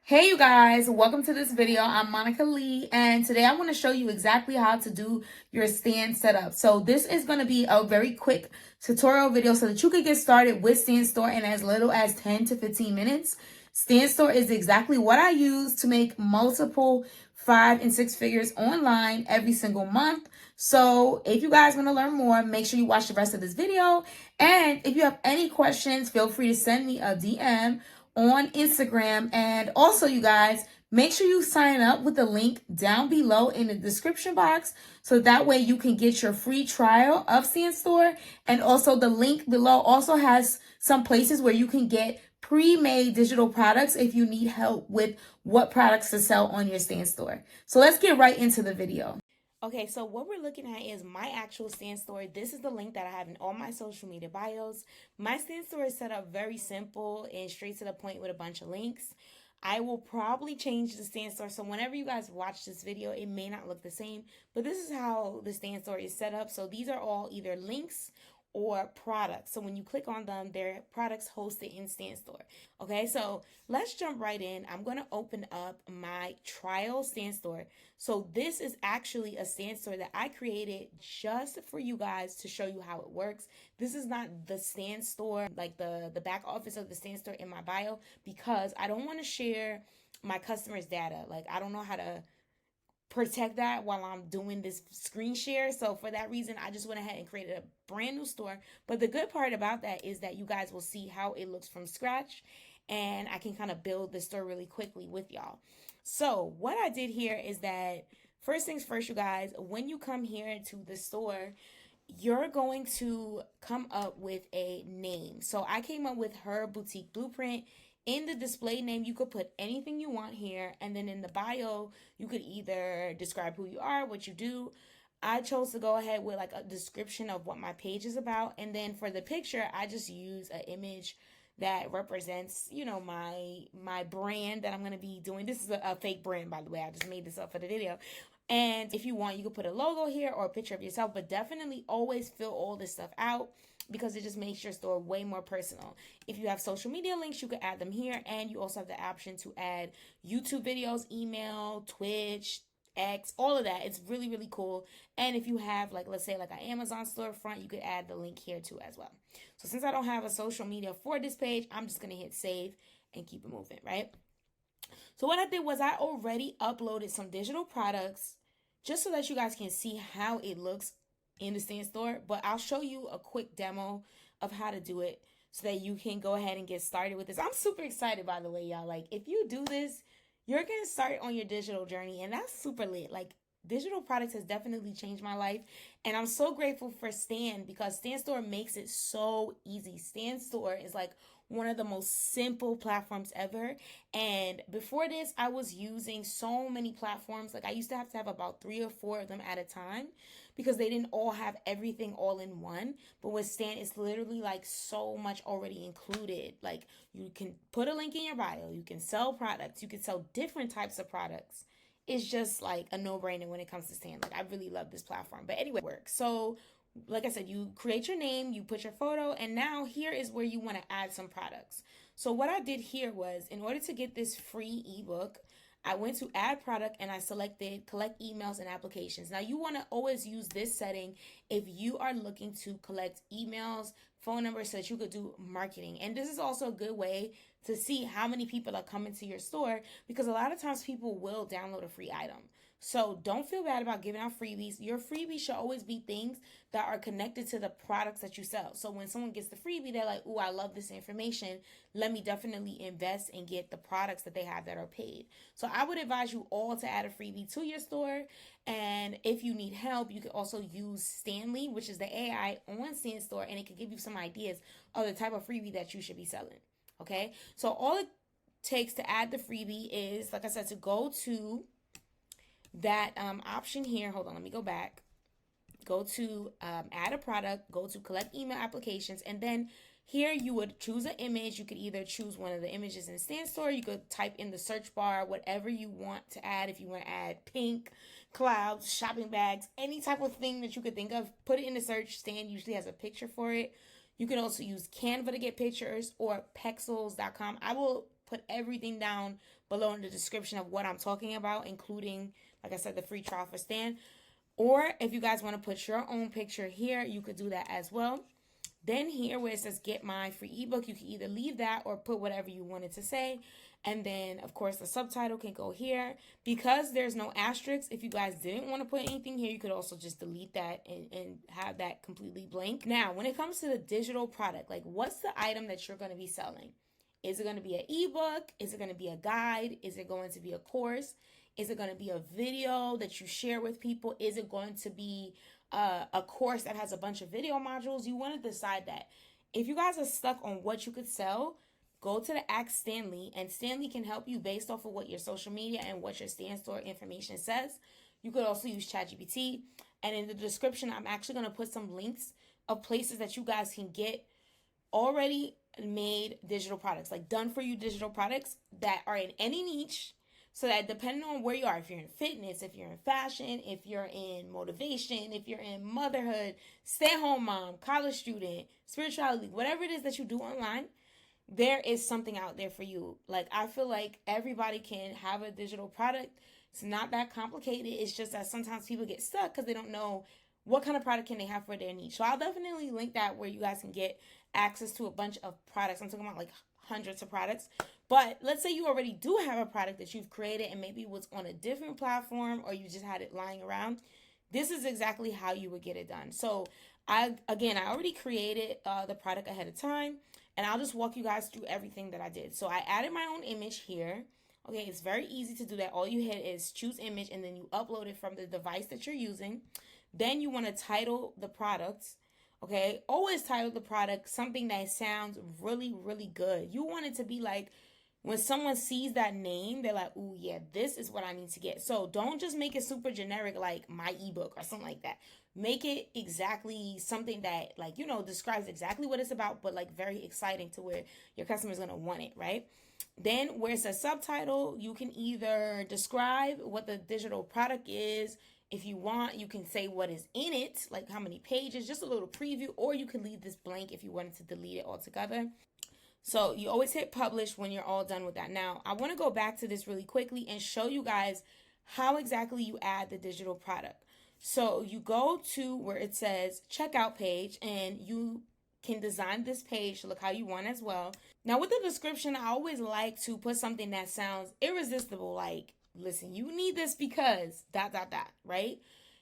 Hey you guys, welcome to this video. I'm Monica Lee, and today I want to show you exactly how to do your stand setup. So this is going to be a very quick tutorial video so that you can get started with StanStore in as little as 10 to 15 minutes. StanStore is exactly what I use to make multiple 5 and 6 figures online every single month. So if you guys want to learn more, make sure you watch the rest of this video. And if you have any questions, feel free to send me a DM on Instagram. And also, you guys, make sure you sign up with the link down below in the description box so that way you can get your free trial of StanStore. And also the link below also has some places where you can get pre-made digital products if you need help with what products to sell on your StanStore. So let's get right into the video. Okay, so what we're looking at is my actual StanStore. This is the link that I have in all my social media bios. My StanStore is set up very simple and straight to the point with a bunch of links. I will probably change the StanStore, so whenever you guys watch this video, it may not look the same, but this is how the StanStore is set up. So these are all either links or products. So when you click on them, they're products hosted in StanStore. Okay, so let's jump right in. I'm going to open up my trial StanStore. So this is actually a StanStore that I created just for you guys to show you how it works. This is not the StanStore, like the back office of the StanStore in my bio, because I don't want to share my customers' data. Like, I don't know how to protect that while I'm doing this screen share. So for that reason, I just went ahead and created a brand new store. But the good part about that is that you guys will see how it looks from scratch, and I can kind of build the store really quickly with y'all. So what I did here is that first things first, you guys, when you come here to the store, you're going to come up with a name. So I came up with Her Boutique Blueprint. In the display name, you could put anything you want here. And then in the bio, you could either describe who you are, what you do. I chose to go ahead with like a description of what my page is about. And then for the picture, I just use an image that represents, you know, my brand that I'm going to be doing. This is a fake brand, by the way. I just made this up for the video. And if you want, you could put a logo here or a picture of yourself, but definitely always fill all this stuff out because it just makes your store way more personal. If you have social media links, you could add them here. And you also have the option to add YouTube videos, email, Twitch, X, all of that. It's really, really cool. And if you have, like, let's say like an Amazon storefront, you could add the link here too as well. So since I don't have a social media for this page, I'm just going to hit save and keep it moving, right? So what I did was I already uploaded some digital products just so that you guys can see how it looks in the StanStore, but I'll show you a quick demo of how to do it so that you can go ahead and get started with this. I'm super excited, by the way, y'all. Like, if you do this, you're going to start on your digital journey, and that's super lit. Like, digital products has definitely changed my life, and I'm so grateful for Stan because StanStore makes it so easy. StanStore is like one of the most simple platforms ever. And before this, I was using so many platforms. Like, I used to have about 3 or 4 of them at a time because they didn't all have everything all in one. But with Stan, it's literally like so much already included. Like, you can put a link in your bio, you can sell products, you can sell different types of products. It's just like a no-brainer when it comes to Stan. Like, I really love this platform. But anyway, it works. So like I said, you create your name, you put your photo, and now here is where you want to add some products. So what I did here was, in order to get this free ebook, I went to add product and I selected collect emails and applications. Now you want to always use this setting if you are looking to collect emails, phone numbers, so that you could do marketing. And this is also a good way to see how many people are coming to your store, because a lot of times people will download a free item. So don't feel bad about giving out freebies. Your freebies should always be things that are connected to the products that you sell. So when someone gets the freebie, they're like, "Ooh, I love this information. Let me definitely invest and get the products that they have that are paid." So I would advise you all to add a freebie to your store. And if you need help, you can also use Stanley, which is the AI on StanStore, and it can give you some ideas of the type of freebie that you should be selling. Okay, so all it takes to add the freebie is, like I said, to go to that option here. Hold on, let me go back. Go to add a product, go to collect email applications, and then here you would choose an image. You could either choose one of the images in StanStore. You could type in the search bar whatever you want to add. If you want to add pink, clouds, shopping bags, any type of thing that you could think of, put it in the search. Stan usually has a picture for it. You can also use Canva to get pictures or Pexels.com. I will put everything down below in the description of what I'm talking about, including, like I said, the free trial for Stan. Or if you guys want to put your own picture here, you could do that as well. Then here where it says get my free ebook, you can either leave that or put whatever you wanted to say. And then of course the subtitle can go here. Because there's no asterisk, if you guys didn't want to put anything here, you could also just delete that and have that completely blank. Now, when it comes to the digital product, like what's the item that you're going to be selling? Is it going to be an ebook? Is it going to be a guide? Is it going to be a course? Is it going to be a video that you share with people? Is it going to be a course that has a bunch of video modules? You want to decide that. If you guys are stuck on what you could sell, go to the Ask Stanley, and Stanley can help you based off of what your social media and what your StanStore information says. You could also use ChatGPT. And in the description, I'm actually going to put some links of places that you guys can get already made digital products, like done for you digital products that are in any niche, so that depending on where you are, if you're in fitness, if you're in fashion, if you're in motivation, if you're in motherhood, stay-at-home mom, college student, spirituality, whatever it is that you do online, there is something out there for you. Like, I feel like everybody can have a digital product. It's not that complicated. It's just that sometimes people get stuck because they don't know what kind of product can they have for their niche. So I'll definitely link that where you guys can get access to a bunch of products. I'm talking about like hundreds of products. But let's say you already do have a product that you've created and maybe it was on a different platform or you just had it lying around. This is exactly how you would get it done. So I already created the product ahead of time, and I'll just walk you guys through everything that I did. So I added my own image here. Okay, it's very easy to do that. All you hit is choose image, and then you upload it from the device that you're using. Then you want to title the product. Okay, always title the product something that sounds really, really good. You want it to be like, when someone sees that name, they're like, "Ooh, yeah, this is what I need to get." So don't just make it super generic like my ebook or something like that. Make it exactly something that, like, describes exactly what it's about, but like very exciting to where your customer's going to want it, right? Then where it says subtitle, you can either describe what the digital product is. If you want, you can say what is in it, like how many pages, just a little preview, or you can leave this blank if you wanted to delete it altogether. So you always hit publish when you're all done with that. Now, I want to go back to this really quickly and show you guys how exactly you add the digital product. So you go to where it says checkout page, and you can design this page to look how you want as well. Now, with the description, I always like to put something that sounds irresistible, like, listen, you need this because ... right?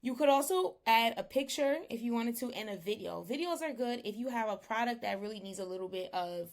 You could also add a picture if you wanted to, and a video. Videos are good if you have a product that really needs a little bit of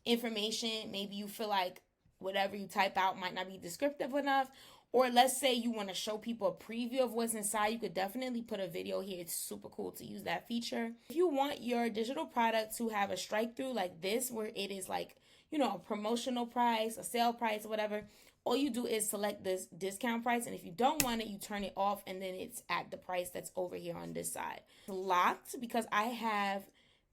information. Maybe you feel like whatever you type out might not be descriptive enough, or let's say you want to show people a preview of what's inside. You could definitely put a video here. It's super cool to use that feature. If you want your digital product to have a strike through like this, where it is like, a promotional price, a sale price, or whatever, all you do is select this discount price, and if you don't want it, you turn it off, and then it's at the price that's over here on this side. It's locked because I have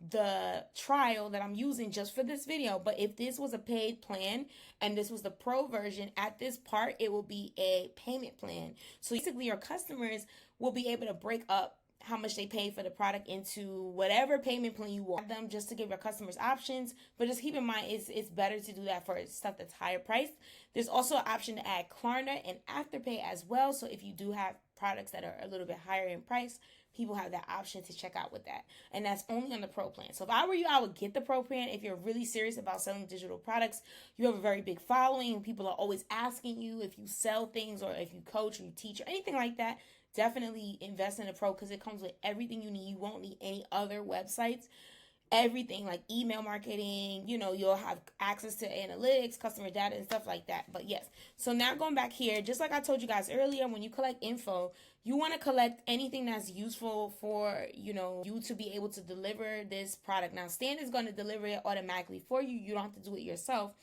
the trial that I'm using just for this video. But if this was a paid plan and this was the pro version, at this part it will be a payment plan. So basically your customers will be able to break up how much they pay for the product into whatever payment plan you want them, just to give your customers options. But just keep in mind, it's better to do that for stuff that's higher priced. There's also an option to add Klarna and Afterpay as well. So if you do have products that are a little bit higher in price, people have that option to check out with that. And that's only on the pro plan. So if I were you, I would get the pro plan. If you're really serious about selling digital products, you have a very big following, people are always asking you if you sell things or if you coach or you teach or anything like that, definitely invest in a pro, because it comes with everything you need. You won't need any other websites. Everything like email marketing, you'll have access to analytics, customer data, and stuff like that. But yes, so now going back here, just like I told you guys earlier, when you collect info, you want to collect anything that's useful for, you to be able to deliver this product. Now, Stan is going to deliver it automatically for you. You don't have to do it yourself.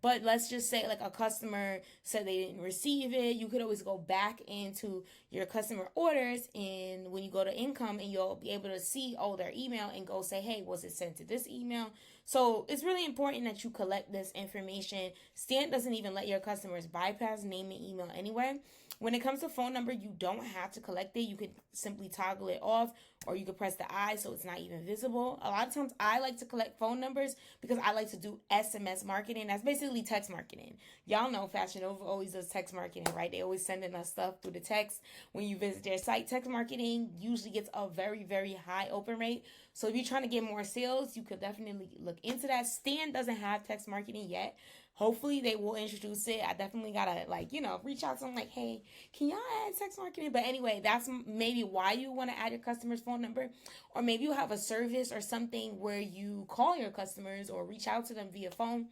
But let's just say like a customer said they didn't receive it. You could always go back into your customer orders, and when you go to income, and you'll be able to see, their email, and go say, hey, was it sent to this email? So it's really important that you collect this information. Stan doesn't even let your customers bypass name and email anyway. When it comes to phone number, you don't have to collect it. You could simply toggle it off, or you could press the I so it's not even visible. A lot of times I like to collect phone numbers because I like to do SMS marketing. That's basically text marketing. Y'all know Fashion Nova always does text marketing, right? They always sending us stuff through the text. When you visit their site, text marketing usually gets a very, very high open rate. So if you're trying to get more sales, you could definitely look into that. Stan doesn't have text marketing yet. Hopefully they will introduce it. I definitely gotta reach out to them like, hey, can y'all add text marketing? But anyway, that's maybe why you want to add your customer's phone number. Or maybe you have a service or something where you call your customers or reach out to them via phone.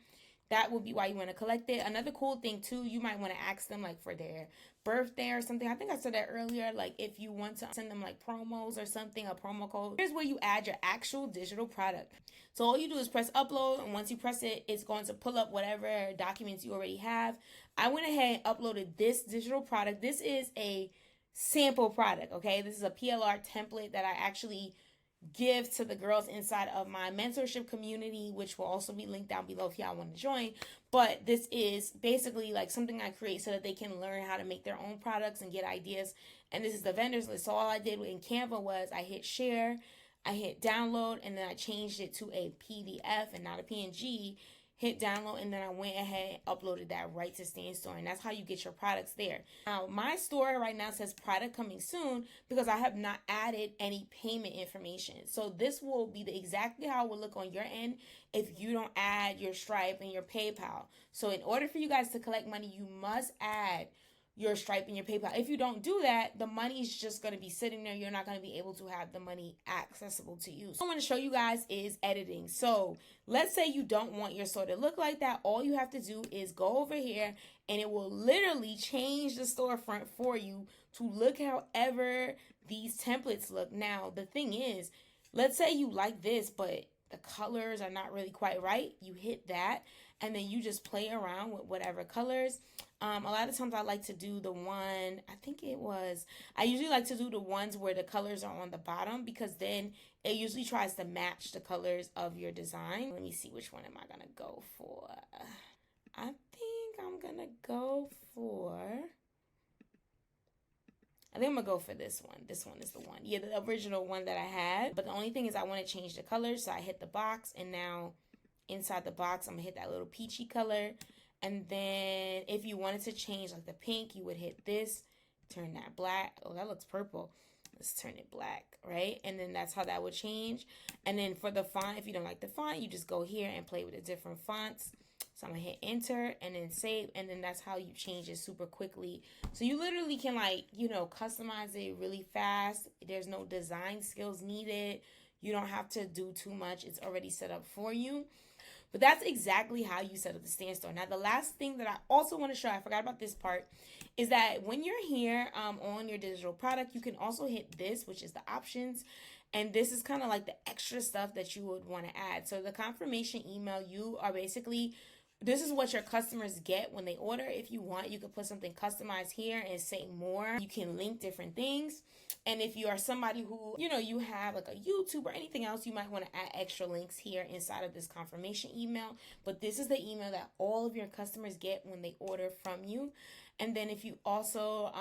That would be why you want to collect it. Another cool thing too, you might want to ask them like for their birthday or something. I think I said that earlier. Like if you want to send them like promos or something, a promo code. Here's where you add your actual digital product. So all you do is press upload, and once you press it, it's going to pull up whatever documents you already have. I went ahead and uploaded this digital product. This is a sample product, okay? This is a PLR template that I actually give to the girls inside of my mentorship community, which will also be linked down below if y'all want to join. But this is basically like something I create so that they can learn how to make their own products and get ideas. And this is the vendors list. So all I did in Canva was I hit share, I hit download, and then I changed it to a PDF and not a PNG. Hit download, and then I went ahead and uploaded that right to StanStore, and that's how you get your products there. Now, my store right now says product coming soon because I have not added any payment information. So this will be exactly how it will look on your end if you don't add your Stripe and your PayPal. So in order for you guys to collect money, you must add your Stripe and your PayPal. If you don't do that, the money is just going to be sitting there. You're not going to be able to have the money accessible to you. So what I want to show you guys is editing. So let's say you don't want your store to look like that. All you have to do is go over here and it will literally change the storefront for you to look however these templates look. Now, the thing is, let's say you like this, but the colors are not really quite right. You hit that and then you just play around with whatever colors. A lot of times I like to do the one, I usually like to do the ones where the colors are on the bottom because then it usually tries to match the colors of your design. Let me see, which one am I going to go for? I think I'm going to go for this one. This one is the one. Yeah, the original one that I had. But the only thing is I want to change the color. So I hit the box, and now inside the box, I'm going to hit that little peachy color. And then if you wanted to change like the pink, you would hit this, turn that black. Oh, that looks purple. Let's turn it black, right? And then that's how that would change. And then for the font, if you don't like the font, you just go here and play with the different fonts. So I'm going to hit enter and then save. And then that's how you change it super quickly. So you literally can customize it really fast. There's no design skills needed. You don't have to do too much. It's already set up for you. But that's exactly how you set up the StanStore. Now, the last thing that I also want to show, I forgot about this part, is that when you're here on your digital product, you can also hit this, which is the options. And this is kind of like the extra stuff that you would want to add. So the confirmation email, this is what your customers get when they order. If you want, you could put something customized here and say more. You can link different things. And if you are somebody who, you have like a YouTube or anything else, you might want to add extra links here inside of this confirmation email. But this is the email that all of your customers get when they order from you. And then if you also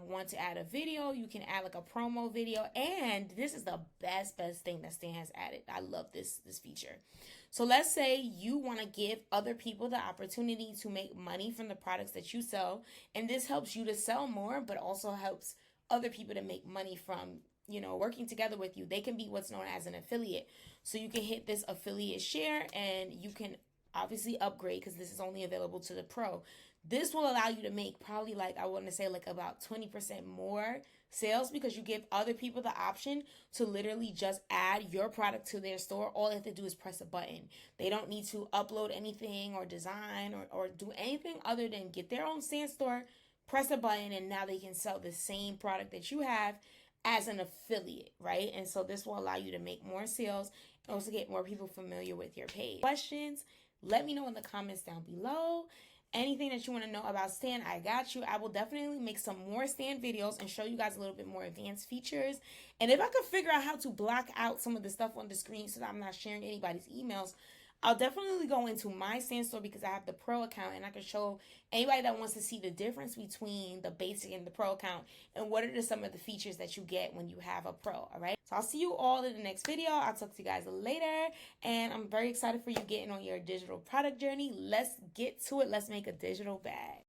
want to add a video, you can add like a promo video. And this is the best thing that Stan has added. I love this feature. So let's say you want to give other people the opportunity to make money from the products that you sell. And this helps you to sell more, but also helps other people to make money from working together with you. They can be what's known as an affiliate. So you can hit this affiliate share and you can obviously upgrade because this is only available to the pro. This will allow you to make probably about 20% more sales because you give other people the option to literally just add your product to their store. All they have to do is press a button. They don't need to upload anything or design or do anything other than get their own StanStore, press a button, and now they can sell the same product that you have as an affiliate, right? And so this will allow you to make more sales and also get more people familiar with your page. Questions? Let me know in the comments down below. Anything that you want to know about Stan, I got you. I will definitely make some more Stan videos and show you guys a little bit more advanced features. And if I could figure out how to block out some of the stuff on the screen so that I'm not sharing anybody's emails, I'll definitely go into my StanStore because I have the pro account, and I can show anybody that wants to see the difference between the basic and the pro account and what are some of the features that you get when you have a pro. All right. So I'll see you all in the next video. I'll talk to you guys later, and I'm very excited for you getting on your digital product journey. Let's get to it. Let's make a digital bag.